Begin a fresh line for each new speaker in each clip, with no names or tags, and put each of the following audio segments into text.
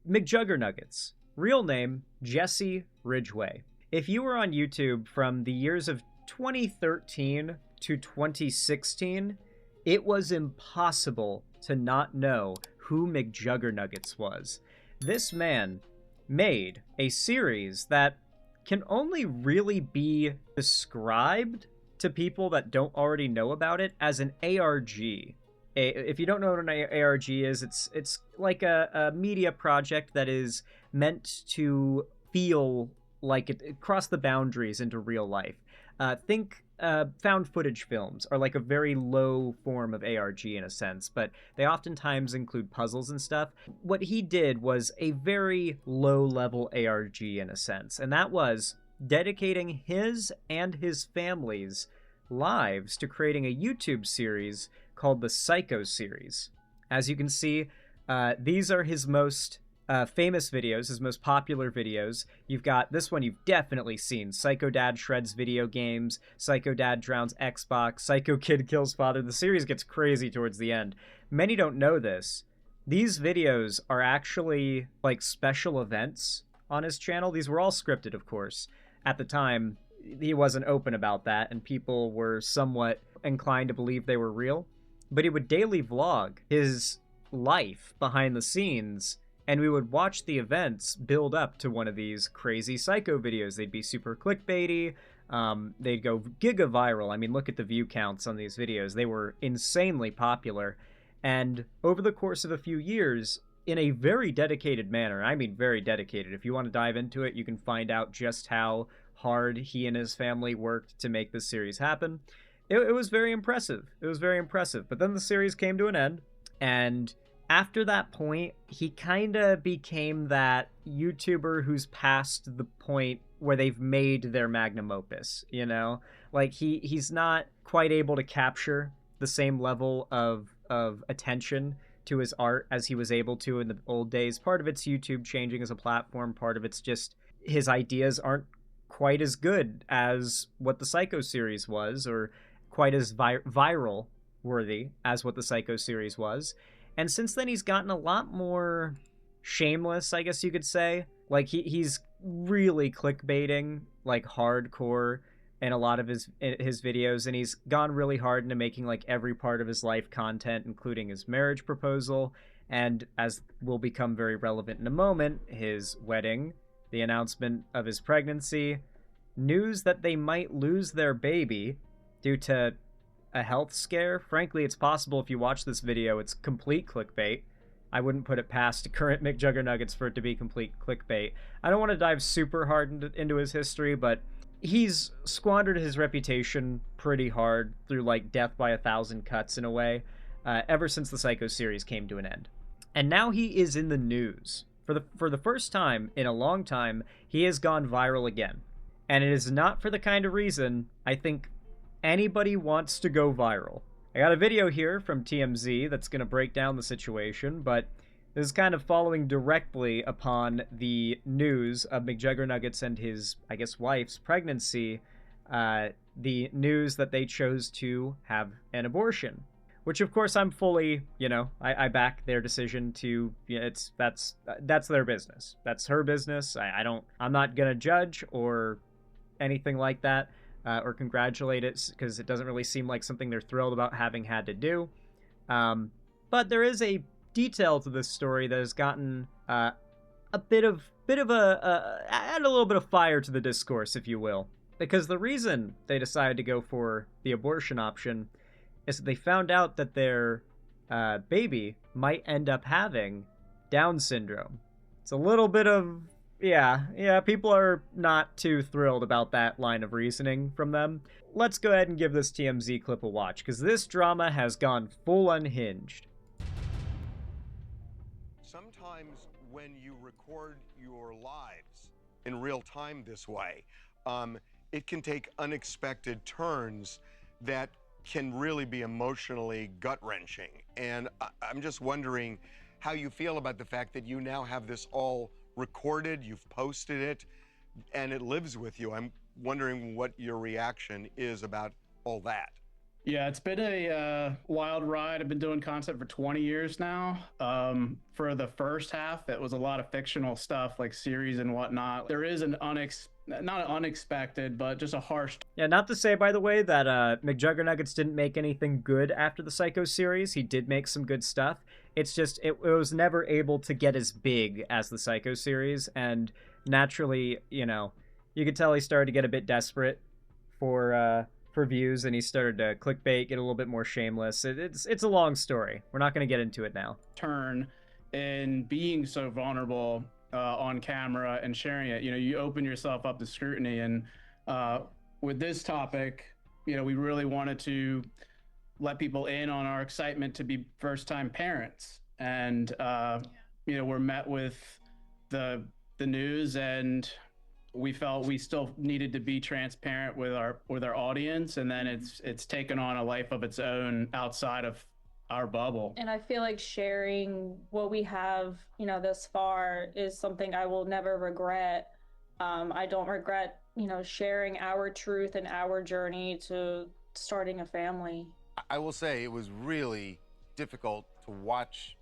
McJuggernuggets. Real name, Jesse Ridgway. If you were on YouTube from the years of 2013 to 2016, it was impossible to not know who McJuggernuggets was. This man made a series that can only really be described to people that don't already know about it as an ARG. If you don't know what an ARG is, it's like a media project that is meant to feel like it cross the boundaries into real life. Think found footage films are like a very low form of ARG in a sense, but they oftentimes include puzzles and stuff. What he did was a very low level ARG in a sense, and that was dedicating his and his family's lives to creating a YouTube series called the Psycho series. As you can see, these are his most famous videos, his most popular videos. You've got this one you've definitely seen. Psycho Dad shreds video games, Psycho Dad drowns Xbox, Psycho Kid kills father. The series gets crazy towards the end. Many don't know this. These videos are actually like special events on his channel. These were all scripted, of course. At the time, he wasn't open about that, and people were somewhat inclined to believe they were real. But he would daily vlog his life behind the scenes, and we would watch the events build up to one of these crazy psycho videos. They'd be super clickbaity. They'd go giga viral. I mean, look at the view counts on these videos. They were insanely popular. And over the course of a few years, in a very dedicated manner, I mean very dedicated. If you want to dive into it, you can find out just how hard he and his family worked to make this series happen. It was very impressive. It was very impressive. But then the series came to an end, and after that point, he kind of became that YouTuber who's past the point where they've made their magnum opus, you know? Like, he's not quite able to capture the same level of attention to his art as he was able to in the old days. Part of it's YouTube changing as a platform, part of it's just his ideas aren't quite as good as what the Psycho series was, or quite as viral worthy as what the Psycho series was. And since then, he's gotten a lot more shameless, I guess you could say. Like, he's really clickbaiting, like, hardcore in a lot of his videos, and he's gone really hard into making, like, every part of his life content, including his marriage proposal, and, as will become very relevant in a moment, his wedding, the announcement of his pregnancy, news that they might lose their baby due to a health scare. Frankly, it's possible if you watch this video, it's complete clickbait. I wouldn't put it past current McJuggernuggets for it to be complete clickbait. I don't want to dive super hard into his history, but he's squandered his reputation pretty hard through, like, death by 1,000 cuts in a way, ever since the Psycho series came to an end. And now he is in the news. For the first time in a long time, he has gone viral again. And it is not for the kind of reason I think anybody wants to go viral. I got a video here from TMZ that's going to break down the situation, but this is kind of following directly upon the news of McJuggernuggets and his, I guess, wife's pregnancy, the news that they chose to have an abortion. Which, of course, I'm fully, you know, I back their decision to, you know, that's their business. That's her business. I'm not gonna judge or anything like that, or congratulate it, because it doesn't really seem like something they're thrilled about having had to do. But there is a detail to this story that has gotten a bit of add a little bit of fire to the discourse, if you will, because the reason they decided to go for the abortion option is that they found out that their baby might end up having Down syndrome. It's a little bit of, yeah, people are not too thrilled about that line of reasoning from them. Let's go ahead and give this TMZ clip a watch, because this drama has gone full unhinged.
Sometimes when you record your lives in real time this way, it can take unexpected turns that can really be emotionally gut-wrenching. And I'm just wondering how you feel about the fact that you now have this all recorded, you've posted it, and it lives with you. I'm wondering what your reaction is about all that.
Yeah, it's been a wild ride. I've been doing content for 20 years now. For the first half, it was a lot of fictional stuff like series and whatnot. There is an not unexpected, but just a harsh.
Yeah, not to say, by the way, that McJuggernuggets didn't make anything good after the Psycho series. He did make some good stuff. It's just it was never able to get as big as the Psycho series, and naturally, you could tell he started to get a bit desperate for views, and he started to clickbait, get a little bit more shameless. It's a long story. We're not going to get into it now.
Turn in being so vulnerable on camera and sharing it. You open yourself up to scrutiny, and with this topic, we really wanted to let people in on our excitement to be first-time parents, and we're met with the news, and we felt we still needed to be transparent with our audience, and then it's taken on a life of its own outside of our bubble.
And I feel like sharing what we have, thus far is something I will never regret. I don't regret, sharing our truth and our journey to starting a family.
I will say it was really difficult to watch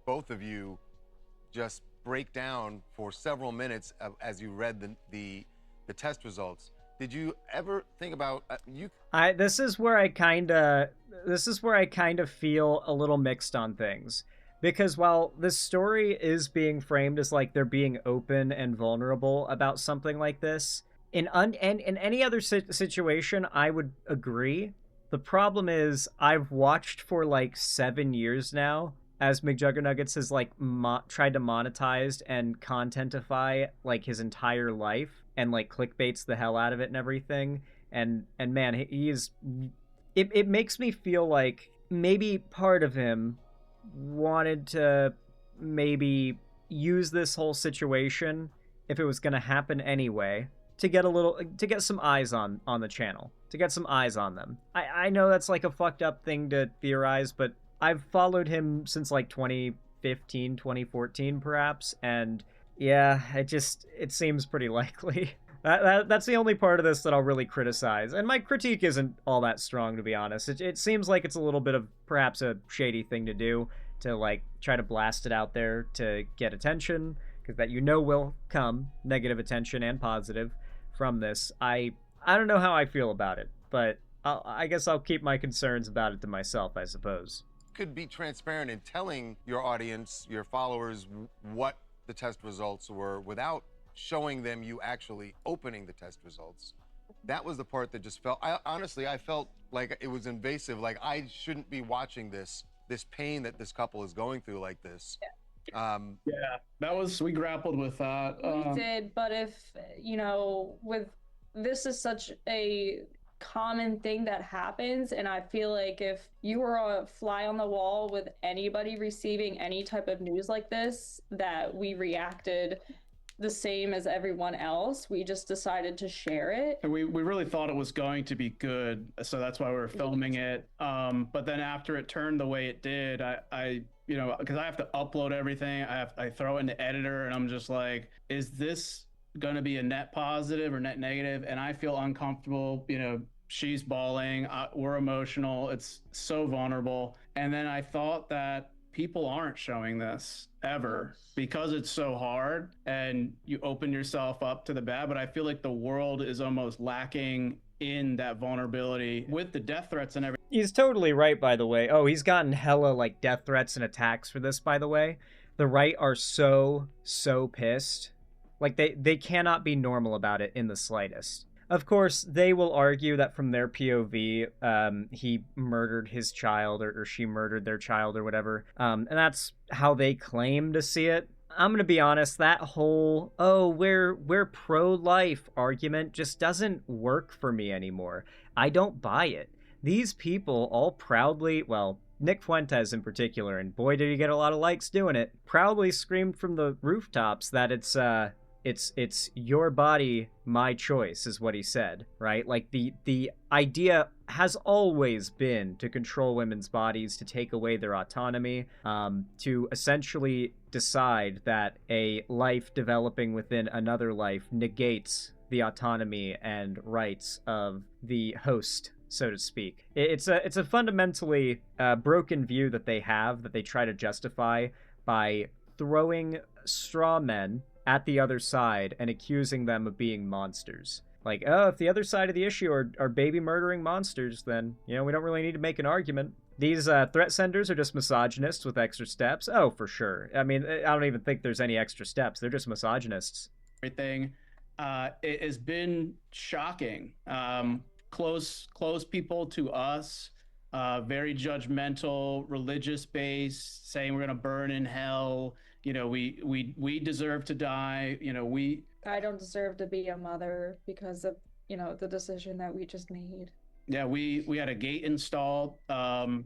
both of you just break down for several minutes as you read the test results. Did you ever think about
This is where I kind of feel a little mixed on things, because while this story is being framed as like they're being open and vulnerable about something like this, in any other situation, I would agree. The problem is I've watched for like 7 years now as McJuggernuggets has like tried to monetize and contentify like his entire life and like clickbaits the hell out of it and everything. And man, it makes me feel like maybe part of him wanted to maybe use this whole situation, if it was going to happen anyway, to get some eyes on the channel, to get some eyes on them. I know that's like a fucked up thing to theorize, but I've followed him since like 2015, 2014 perhaps, and yeah, it seems pretty likely. That's the only part of this that I'll really criticize, and my critique isn't all that strong, to be honest. It seems like it's a little bit of perhaps a shady thing to do, to like try to blast it out there to get attention, because that will come, negative attention and positive, from this. I don't know how I feel about it, but I guess I'll keep my concerns about it to myself, I suppose.
Could be transparent in telling your audience, your followers, what the test results were without showing them you actually opening the test results. That was the part that just felt, honestly, I felt like it was invasive. Like I shouldn't be watching this pain that this couple is going through like this.
Yeah, we grappled with that.
We did, but if, with this is such a common thing that happens, and I feel like if you were a fly on the wall with anybody receiving any type of news like this, that we reacted the same as everyone else. We just decided to share it.
And we really thought it was going to be good, so that's why we were filming it. But then after it turned the way it did, I because I have to upload everything, I throw it in the editor, and I'm just like, is this going to be a net positive or net negative? And I feel uncomfortable. She's bawling, we're emotional, it's so vulnerable. And then I thought that people aren't showing this ever because it's so hard and you open yourself up to the bad. But I feel like the world is almost lacking in that vulnerability with the death threats and everything.
He's totally right, by the way. Oh, he's gotten hella like death threats and attacks for this, by the way. The right are so pissed. Like they cannot be normal about it in the slightest. Of course, they will argue that from their POV, he murdered his child, or she murdered their child, or whatever. And that's how they claim to see it. I'm gonna be honest, that whole, we're pro-life argument just doesn't work for me anymore. I don't buy it. These people all proudly, well, Nick Fuentes in particular, and boy did he get a lot of likes doing it, proudly screamed from the rooftops that it's your body, my choice, is what he said, right? Like the idea has always been to control women's bodies, to take away their autonomy, to essentially decide that a life developing within another life negates the autonomy and rights of the host so to speak. It's a fundamentally broken view that they have, that they try to justify by throwing straw men at the other side and accusing them of being monsters. Like, oh, if the other side of the issue are baby murdering monsters, then, you know, we don't really need to make an argument. These threat senders are just misogynists with extra steps. Oh, for sure. I mean, I don't even think there's any extra steps. They're just misogynists.
Everything. It has been shocking. Close people to us, very judgmental, religious based, saying we're gonna burn in hell. You know, we deserve to die. You know,
I don't deserve to be a mother because of, you know, the decision that we just made.
Yeah, we had a gate installed. I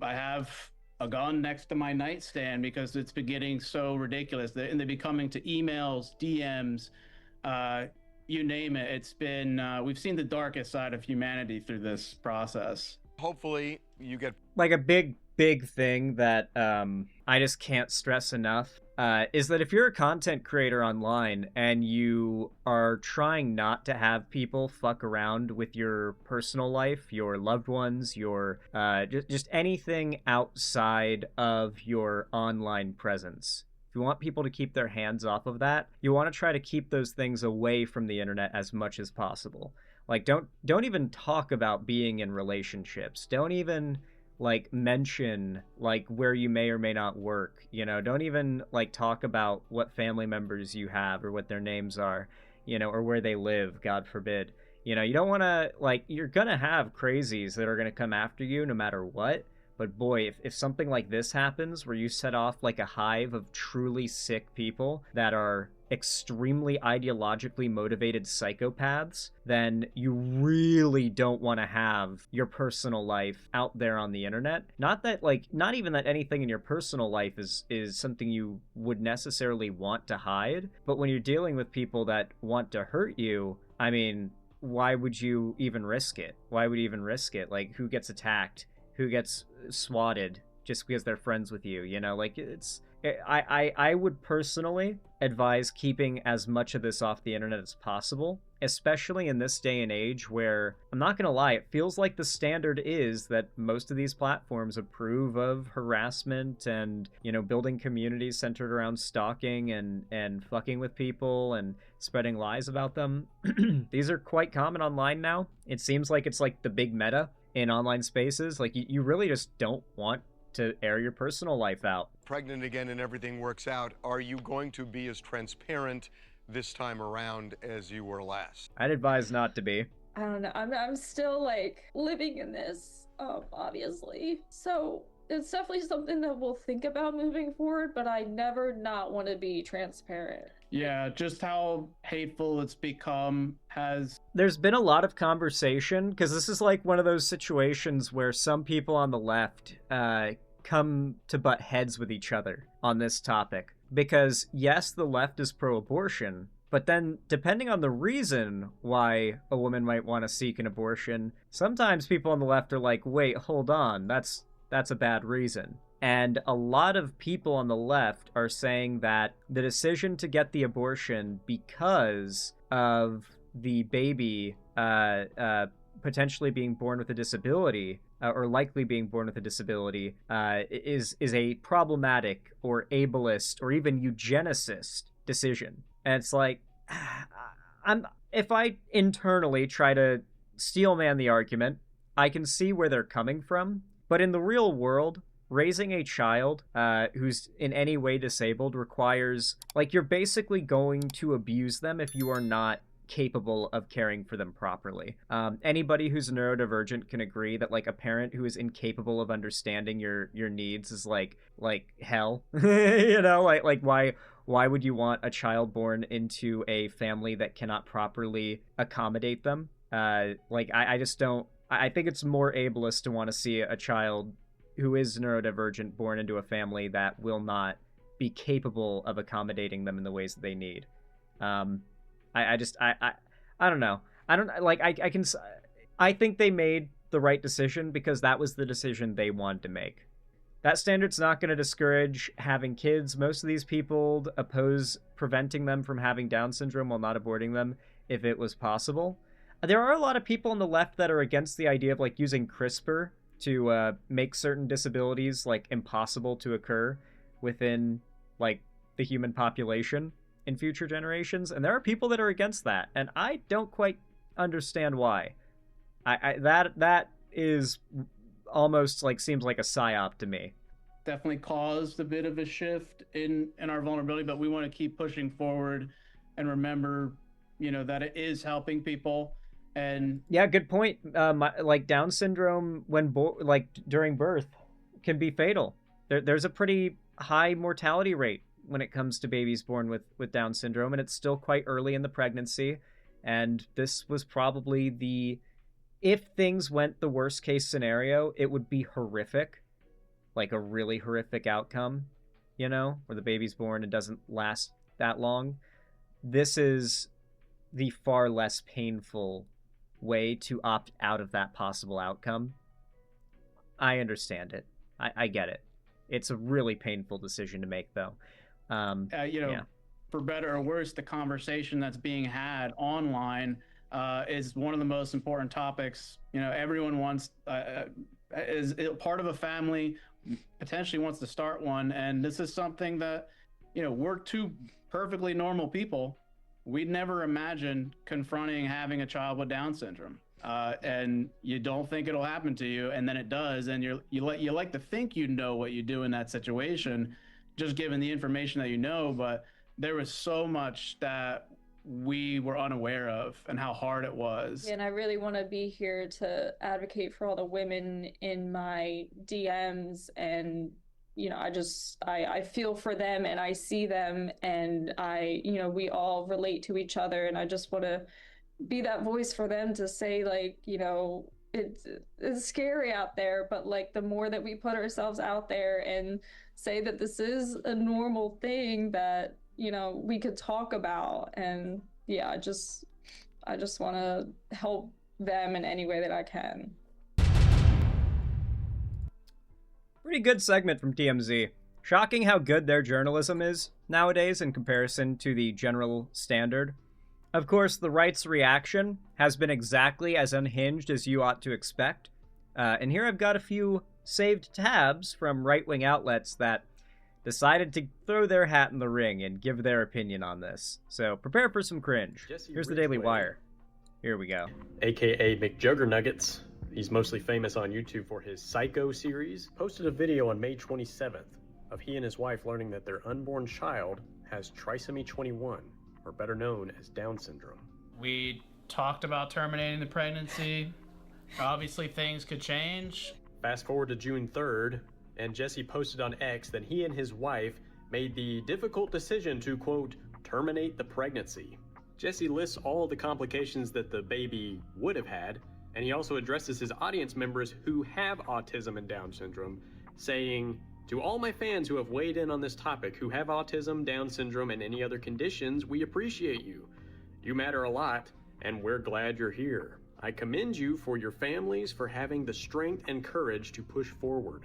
have a gun next to my nightstand because it's been getting so ridiculous. And they've been coming to emails, DMs, you name it. It's been, we've seen the darkest side of humanity through this process.
Hopefully you get
Like a big thing that I just can't stress enough is that if you're a content creator online and you are trying not to have people fuck around with your personal life, your loved ones, your just anything outside of your online presence, if you want people to keep their hands off of that, you want to try to keep those things away from the internet as much as possible. Like, don't even talk about being in relationships. Don't even like mention like where you may or may not work, you know. Don't even like talk about what family members you have or what their names are, you know, or where they live, God forbid. You know, you don't want to, like, you're gonna have crazies that are gonna come after you no matter what. But boy, if something like this happens where you set off like a hive of truly sick people that are extremely ideologically motivated psychopaths, then you really don't want to have your personal life out there on the internet. Not even that anything in your personal life is something you would necessarily want to hide, but when you're dealing with people that want to hurt you, I mean, why would you even risk it? Why would you even risk it? Like, who gets attacked? Who gets swatted just because they're friends with you? You know, like, I would personally advise keeping as much of this off the internet as possible, especially in this day and age where, I'm not gonna lie, it feels like the standard is that most of these platforms approve of harassment and, you know, building communities centered around stalking and fucking with people and spreading lies about them. These are quite common online now. It seems like it's like the big meta in online spaces. Like, you really just don't want to air your personal life out.
Pregnant again and everything works out, are you going to be as transparent this time around as you were last?
I'd advise not to be.
I don't know. I'm still like living in this, obviously. So it's definitely something that we'll think about moving forward, but I never not want to be transparent.
Yeah, just how hateful it's become has...
There's been a lot of conversation, because this is like one of those situations where some people on the left come to butt heads with each other on this topic. Because yes, the left is pro-abortion, but then depending on the reason why a woman might want to seek an abortion, sometimes people on the left are like, wait, hold on, that's a bad reason. And a lot of people on the left are saying that the decision to get the abortion because of the baby potentially being born with a disability, or likely being born with a disability, is a problematic or ableist or even eugenicist decision. And it's like, if I internally try to steelman the argument, I can see where they're coming from. But in the real world, raising a child who's in any way disabled requires, like, you're basically going to abuse them if you are not capable of caring for them properly. Anybody who's neurodivergent can agree that, like, a parent who is incapable of understanding your needs is like hell. You know, like why would you want a child born into a family that cannot properly accommodate them? I just don't. I think it's more ableist to want to see a child who is neurodivergent born into a family that will not be capable of accommodating them in the ways that they need. I don't know. I think they made the right decision because that was the decision they wanted to make. That standard's not going to discourage having kids. Most of these people oppose preventing them from having Down syndrome while not aborting them if it was possible. There are a lot of people on the left that are against the idea of like using CRISPR to make certain disabilities like impossible to occur within like the human population in future generations, and there are people that are against that, and I don't quite understand why. That is almost like seems like a psyop to me.
Definitely caused a bit of a shift in our vulnerability, but we want to keep pushing forward and remember, that it is helping people. And
yeah, good point. Like Down syndrome like during birth can be fatal. There's a pretty high mortality rate when it comes to babies born with Down syndrome, and it's still quite early in the pregnancy. And this was probably if things went the worst case scenario, it would be horrific, like a really horrific outcome, where the baby's born and doesn't last that long. This is the far less painful way to opt out of that possible outcome. I understand it. I get it. It's a really painful decision to make, though. Yeah.
For better or worse, the conversation that's being had online is one of the most important topics. Everyone wants is part of a family, potentially wants to start one, and this is something that we're two perfectly normal people. We'd never imagine confronting having a child with Down syndrome, and you don't think it'll happen to you, and then it does, and you like to think you know what you do in that situation, just given the information that but there was so much that we were unaware of and how hard it was.
And I really want to be here to advocate for all the women in my DMs, and I feel for them, and I see them, and we all relate to each other, and I just want to be that voice for them to say, like, it's scary out there, but like the more that we put ourselves out there and say that this is a normal thing that we could talk about, and yeah, I just want to help them in any way that I can.
Pretty good segment from TMZ. Shocking how good their journalism is nowadays in comparison to the general standard. Of course, the right's reaction has been exactly as unhinged as you ought to expect. And here I've got a few saved tabs from right-wing outlets that decided to throw their hat in the ring and give their opinion on this. So prepare for some cringe. Here's the Daily Wire. Here we go.
AKA McJuggernuggets. He's mostly famous on YouTube for his Psycho series. Posted a video on May 27th of he and his wife learning that their unborn child has trisomy 21, or better known as Down syndrome.
We talked about terminating the pregnancy. Obviously, things could change.
Fast forward to June 3rd, and Jesse posted on X that he and his wife made the difficult decision to, quote, terminate the pregnancy. Jesse lists all of the complications that the baby would have had, and he also addresses his audience members who have autism and Down syndrome, saying, to all my fans who have weighed in on this topic, who have autism, Down syndrome, and any other conditions, we appreciate you. You matter a lot, and we're glad you're here. I commend you for your families for having the strength and courage to push forward.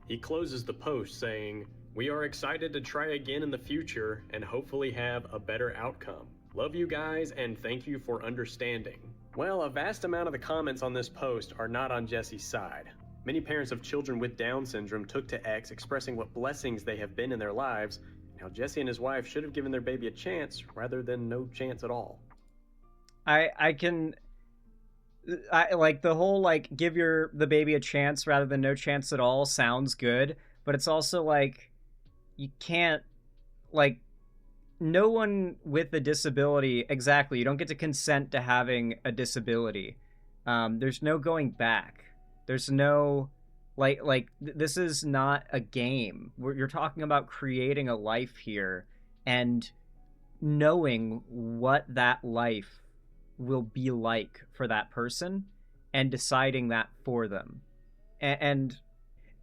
He closes the post saying, we are excited to try again in the future and hopefully have a better outcome. Love you guys and thank you for understanding. Well, a vast amount of the comments on this post are not on Jesse's side. Many parents of children with Down syndrome took to X expressing what blessings they have been in their lives, and how Jesse and his wife should have given their baby a chance rather than no chance at all.
I like the whole like give the baby a chance rather than no chance at all sounds good, but it's also like you can't, like, no one with a disability, exactly, you don't get to consent to having a disability. There's no going back. There's no this is not a game. You're talking about creating a life here and knowing what that life will be like for that person and deciding that for them. And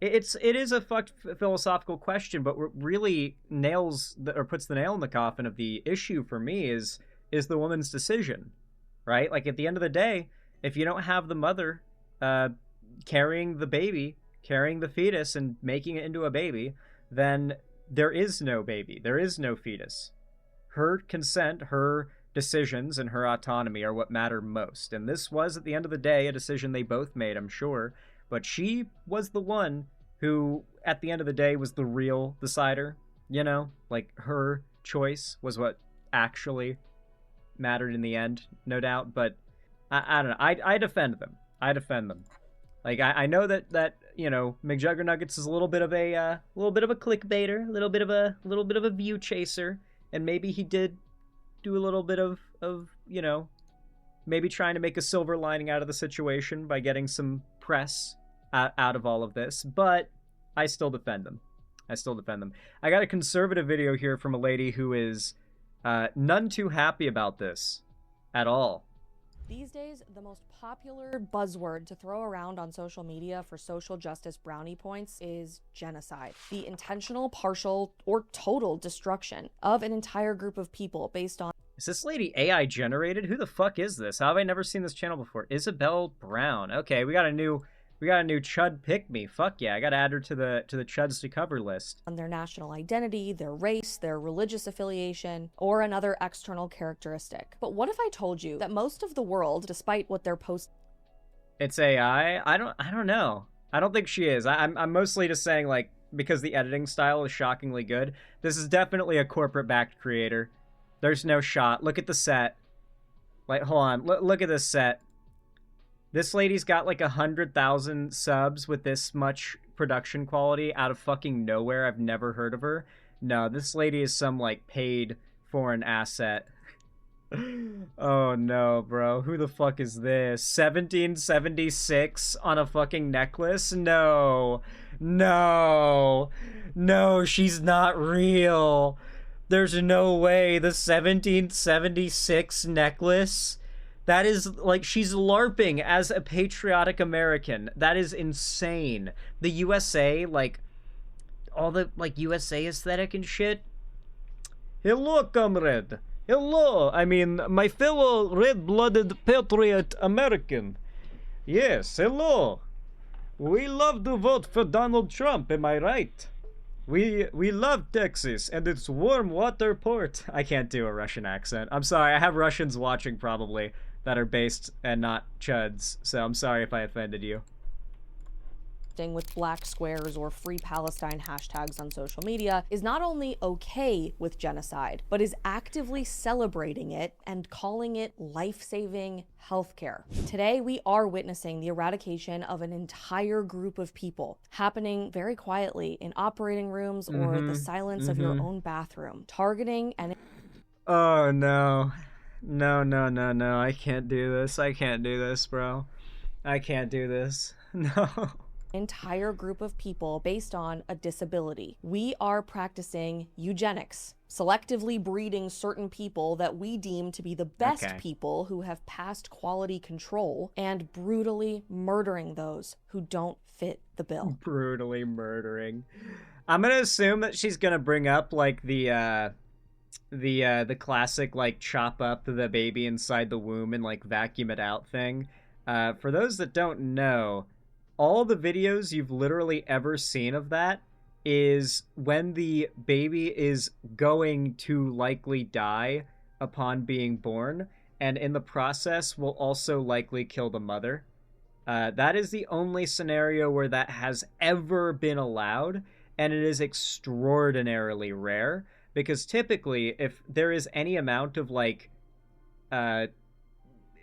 it is a fucked philosophical question, but what really puts the nail in the coffin of the issue for me is the woman's decision, right? Like, at the end of the day, if you don't have the mother carrying the baby, carrying the fetus and making it into a baby, then there is no baby. There is no fetus. Her consent, her decisions and her autonomy are what matter most. And this was, at the end of the day, a decision they both made, I'm sure. But she was the one who, at the end of the day, was the real decider. You know, like, her choice was what actually mattered in the end, no doubt. But I don't know. I defend them. I defend them. Like, I know that you know, McJuggernuggets is a little bit of a clickbaiter, a little bit of a view chaser, and maybe he did do a little bit of you know, maybe trying to make a silver lining out of the situation by getting some press out of all of this. But I still defend them. I still defend them. I got a conservative video here from a lady who is none too happy about this at all.
These days, the most popular buzzword to throw around on social media for social justice brownie points is genocide. The intentional, partial, or total destruction of an entire group of people based on...
Is this lady AI generated? Who the fuck is this? How have I never seen this channel before? Isabel Brown. Okay, we got a new Chud pick me. Fuck yeah, I gotta add her to the Chuds to cover list.
On their national identity, their race, their religious affiliation, or another external characteristic. But what if I told you that most of the world, despite what they're posting...
It's AI? I don't know. I don't think she is. I'm mostly just saying, like, because the editing style is shockingly good. This is definitely a corporate-backed creator. There's no shot. Look at the set. Like, hold on. Look at this set. This lady's got like 100,000 subs with this much production quality out of fucking nowhere. I've never heard of her. No, this lady is some like paid foreign asset. Oh no, bro. Who the fuck is this? 1776 on a fucking necklace? No. No. No, she's not real. There's no way. The 1776 necklace? That is, like, she's LARPing as a patriotic American. That is insane. The USA, like, all the, like, USA aesthetic and shit. Hello, comrade. Hello. I mean, my fellow red-blooded patriot American. Yes, hello. We love to vote for Donald Trump, am I right? We love Texas and its warm water port. I can't do a Russian accent. I'm sorry, I have Russians watching probably that are based and not Chuds, so I'm sorry if I offended you.
With black squares or free Palestine hashtags on social media is not only okay with genocide, but is actively celebrating it and calling it life-saving healthcare. Today, we are witnessing the eradication of an entire group of people happening very quietly in operating rooms or the silence of your own bathroom, targeting and...
Oh no. No, no, no, no. I can't do this. I can't do this, bro. I can't do this. No.
Entire group of people based on a disability. We are practicing eugenics, selectively breeding certain people that we deem to be the best people who have passed quality control and brutally murdering those who don't fit the bill.
Brutally murdering. I'm gonna assume that she's gonna bring up like the classic like chop up the baby inside the womb and like vacuum it out thing. For those that don't know, all the videos you've literally ever seen of that is when the baby is going to likely die upon being born, and in the process will also likely kill the mother. That is the only scenario where that has ever been allowed, and it is extraordinarily rare, because typically if there is any amount of like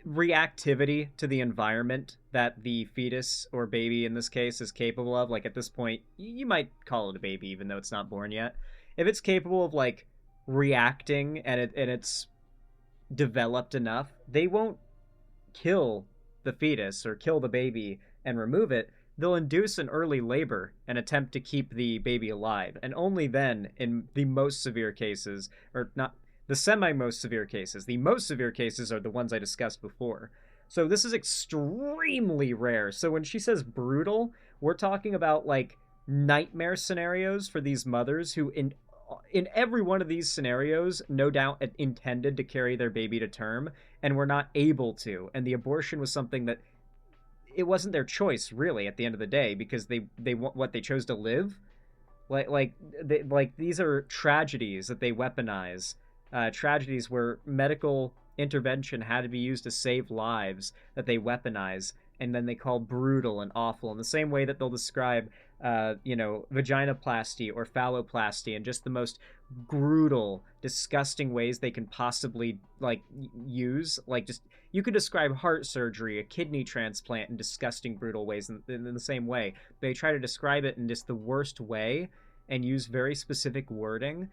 reactivity to the environment that the fetus or baby in this case is capable of, like at this point you might call it a baby even though it's not born yet, if it's capable of like reacting and it's developed enough, they won't kill the fetus or kill the baby and remove it. They'll induce an early labor and attempt to keep the baby alive, and only then, in the most severe cases, or not the semi-most severe cases. The most severe cases are the ones I discussed before. So this is extremely rare. So when she says brutal, we're talking about like nightmare scenarios for these mothers who in every one of these scenarios, no doubt intended to carry their baby to term and were not able to. And the abortion was something that it wasn't their choice really at the end of the day, because they chose to live. Like these are tragedies that they weaponize tragedies where medical intervention had to be used to save lives that they weaponize and then they call brutal and awful, in the same way that they'll describe vaginoplasty or phalloplasty and just the most brutal, disgusting ways they can possibly use. Just you could describe heart surgery, a kidney transplant in disgusting, brutal ways in the same way. They try to describe it in just the worst way and use very specific wording,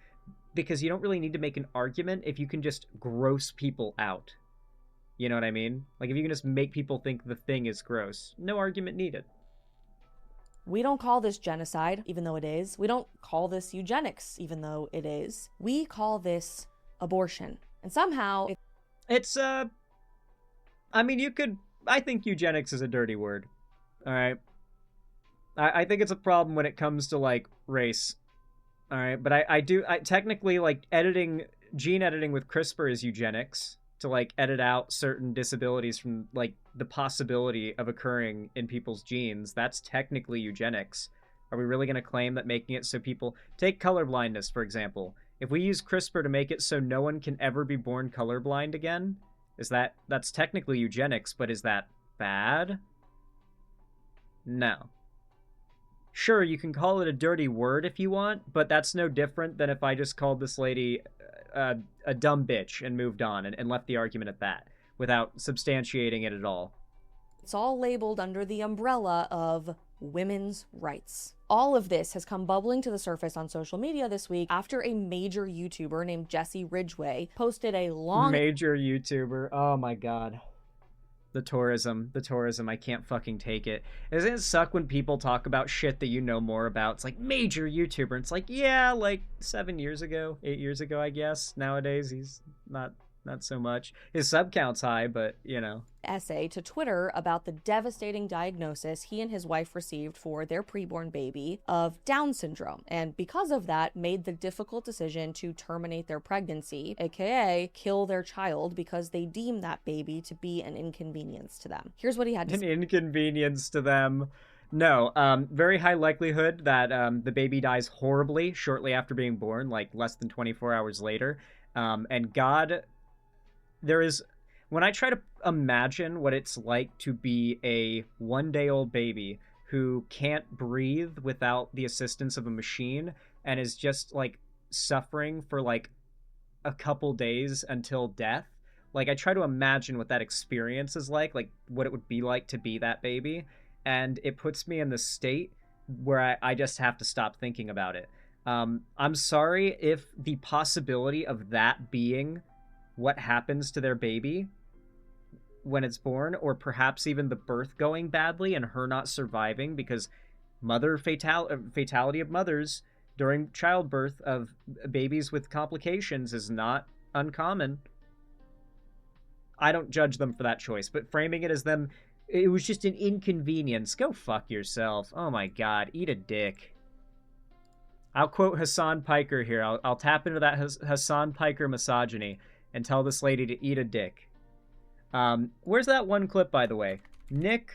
because you don't really need to make an argument if you can just gross people out. You know what I mean? If you can just make people think the thing is gross, no argument needed.
We don't call this genocide, even though it is. We don't call this eugenics, even though it is. We call this abortion. And somehow
it's I think eugenics is a dirty word. All right. I think it's a problem when it comes to race. All right, but I technically gene editing with CRISPR is eugenics, to edit out certain disabilities from the possibility of occurring in people's genes. That's technically eugenics. Are we really going to claim that making it so people take colorblindness, for example? If we use CRISPR to make it so no one can ever be born colorblind again, that's technically eugenics, but is that bad? No. Sure, you can call it a dirty word if you want, but that's no different than if I just called this lady a dumb bitch and moved on and left the argument at that without substantiating it at all.
It's all labeled under the umbrella of women's rights. All of this has come bubbling to the surface on social media this week after a major YouTuber named Jessie Ridgway posted a long...
Major YouTuber. Oh my god. The tourism, I can't fucking take it. Doesn't it suck when people talk about shit that you know more about? It's major YouTuber. It's yeah, 7 years ago, 8 years ago, I guess. Nowadays, he's not so much. His sub count's high, but,
essay to Twitter about the devastating diagnosis he and his wife received for their preborn baby of Down syndrome, and because of that made the difficult decision to terminate their pregnancy, aka kill their child, because they deem that baby to be an inconvenience to them. Here's what he had to say.
An inconvenience to them. No, very high likelihood that the baby dies horribly shortly after being born, less than 24 hours later. And God, when I try to imagine what it's like to be a one-day-old baby who can't breathe without the assistance of a machine and is just suffering for a couple days until death, I try to imagine what that experience is like what it would be like to be that baby, and it puts me in the state where I just have to stop thinking about it. I'm sorry if the possibility of that being what happens to their baby when it's born, or perhaps even the birth going badly and her not surviving, because fatality of mothers during childbirth of babies with complications is not uncommon. I don't judge them for that choice, but framing it as it was just an inconvenience. Go fuck yourself. Oh my god, eat a dick. I'll quote Hassan Piker here. I'll tap into that Hassan Piker misogyny and tell this lady to eat a dick. Where's that one clip, by the way? Nick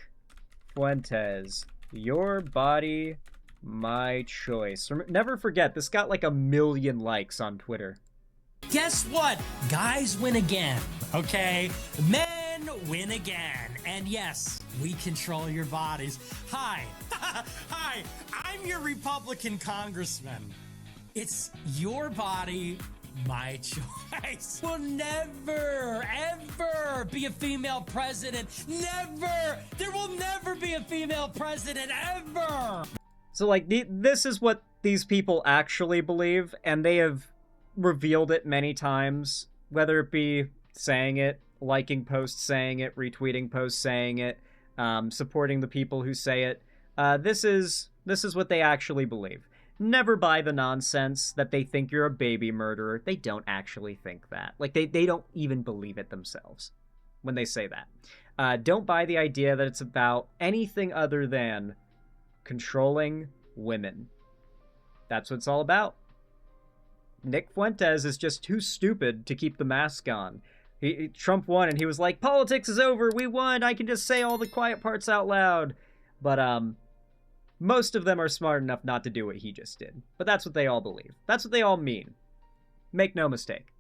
Fuentes, your body, my choice. Never forget, this got 1 million likes on Twitter.
Guess what? Guys win again, okay? Men win again. And yes, we control your bodies. Hi, hi, I'm your Republican congressman. It's your body, my choice. Will never, ever be a female president. Never! There will never be a female president, ever!
So, this is what these people actually believe, and they have revealed it many times, whether it be saying it, liking posts saying it, retweeting posts saying it, supporting the people who say it. This is what they actually believe. Never buy the nonsense that they think you're a baby murderer. They don't actually think that. They don't even believe it themselves when they say that. Don't buy the idea that it's about anything other than controlling women. That's what it's all about. Nick Fuentes is just too stupid to keep the mask on. Trump won, and he was like, politics is over, we won, I can just say all the quiet parts out loud. But, most of them are smart enough not to do what he just did. But that's what they all believe. That's what they all mean. Make no mistake.